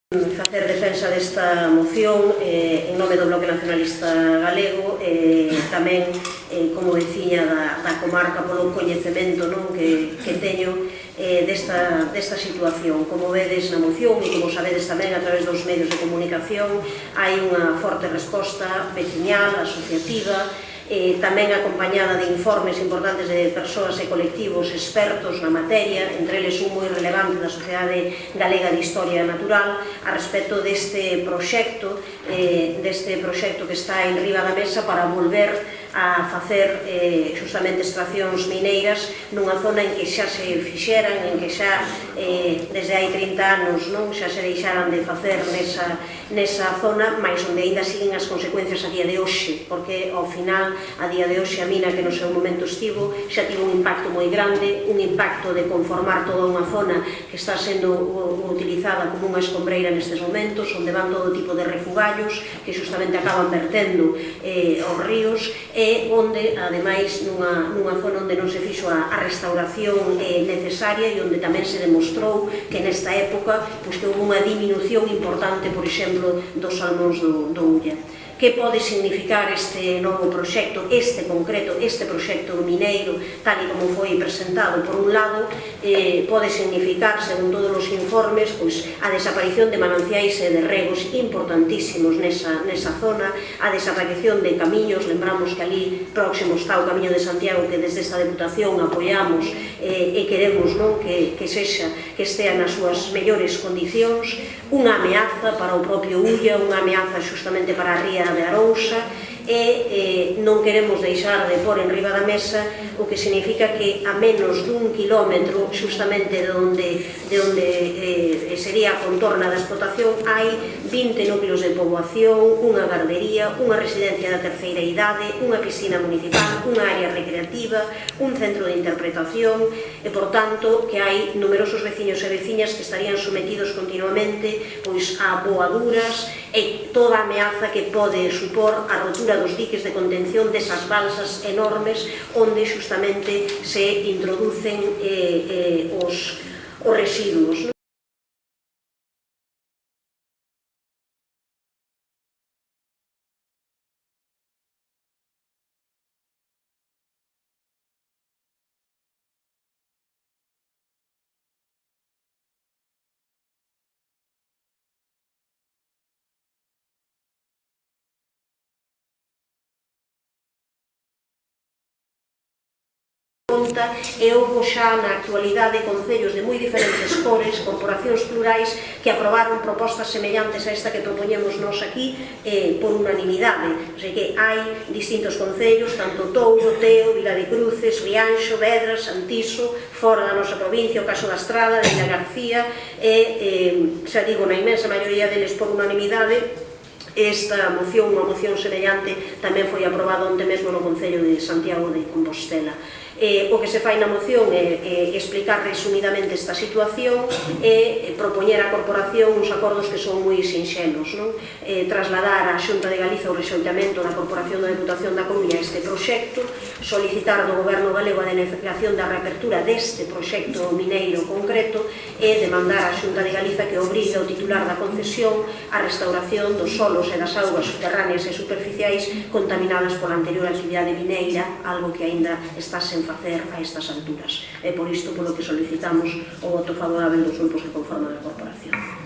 Facer defensa desta moción en nome do Bloque Nacionalista Galego, tamén como veciña da comarca polo coñecemento que teño desta situación. Como vedes na moción e como sabedes tamén a través dos medios de comunicación, hai unha forte resposta veciñal, asociativa, tamén acompañada de informes importantes de persoas e colectivos expertos na materia, entre eles un moi relevante da Sociedade Galega de Historia Natural, a respecto deste proxecto que está en riba da mesa para volver a facer justamente extraccións mineiras nunha zona en que xa se fixeran, en que xa desde hai 30 anos xa se deixaran de facer nesa zona, mas onde ainda siguen as consecuencias a día de hoxe, porque ao final a día de hoxe a mina que no seu momento estivo xa tivo un impacto moi grande, un impacto de conformar toda unha zona que está sendo utilizada como unha escombreira nestes momentos, onde van todo tipo de refugallos que justamente acaban vertendo aos ríos, e onde, ademais, nunha zona onde non se fixo a restauración necesaria e onde tamén se demostrou que nesta época que houve unha diminución importante, por exemplo, dos salmóns do Ulla. Que pode significar este novo proxecto, este proxecto mineiro, tal e como foi presentado? Por un lado, pode significar, según todos os informes, a desaparición de mananciais e de regos importantísimos nesa zona, a desaparición de camiños. Lembramos que ali próximo está o Camiño de Santiago, que desde esta Deputación apoiamos e queremos que estea nas súas mellores condicións. Unha ameaza para o propio Ulla, unha ameaza justamente para a ría de Arousa, e non queremos deixar de pôr en riba da mesa o que significa que a menos dun kilómetro justamente de onde sería a contorna da explotación hai 20 núcleos de poboación, unha gardería, unha residencia da terceira idade, unha piscina municipal, unha área recreativa, un centro de interpretación, e por tanto que hai numerosos veciños e veciñas que estarían sometidos continuamente a boaduras e toda a ameaza que pode supor a rotura dos diques de contención desas balsas enormes onde justamente se introducen os residuos. E houve xa na actualidade concellos de moi diferentes cores, corporacións plurais que aprobaron propostas semellantes a esta que propoñemos nós aquí por unanimidade. O sea que hai distintos concellos, tanto Touro, Teo, Vila de Cruces, Rianxo, Vedra, Santiso, fora da nosa provincia, o caso da Estrada, de Vila García, e xa digo, na inmensa maioría deles por unanimidade. Esta moción, unha moción semellante, tamén foi aprobada onte mesmo no Concello de Santiago de Compostela. O que se fai na moción é explicar resumidamente esta situación e propoñer á corporación uns acordos que son moi sinxelos. Trasladar á Xunta de Galiza o rexeitamento da Corporación da Deputación da Coruña este proxecto, solicitar do Goberno galego a denegación da reapertura deste proxecto mineiro concreto e demandar á Xunta de Galiza que obrigue ao titular da concesión a restauración dos solos e das augas subterráneas e superficiais contaminadas pola anterior actividade mineira, algo que aínda está sen facer a estas alturas. É por isto polo que solicitamos o voto favorable dos grupos que conforman a corporación.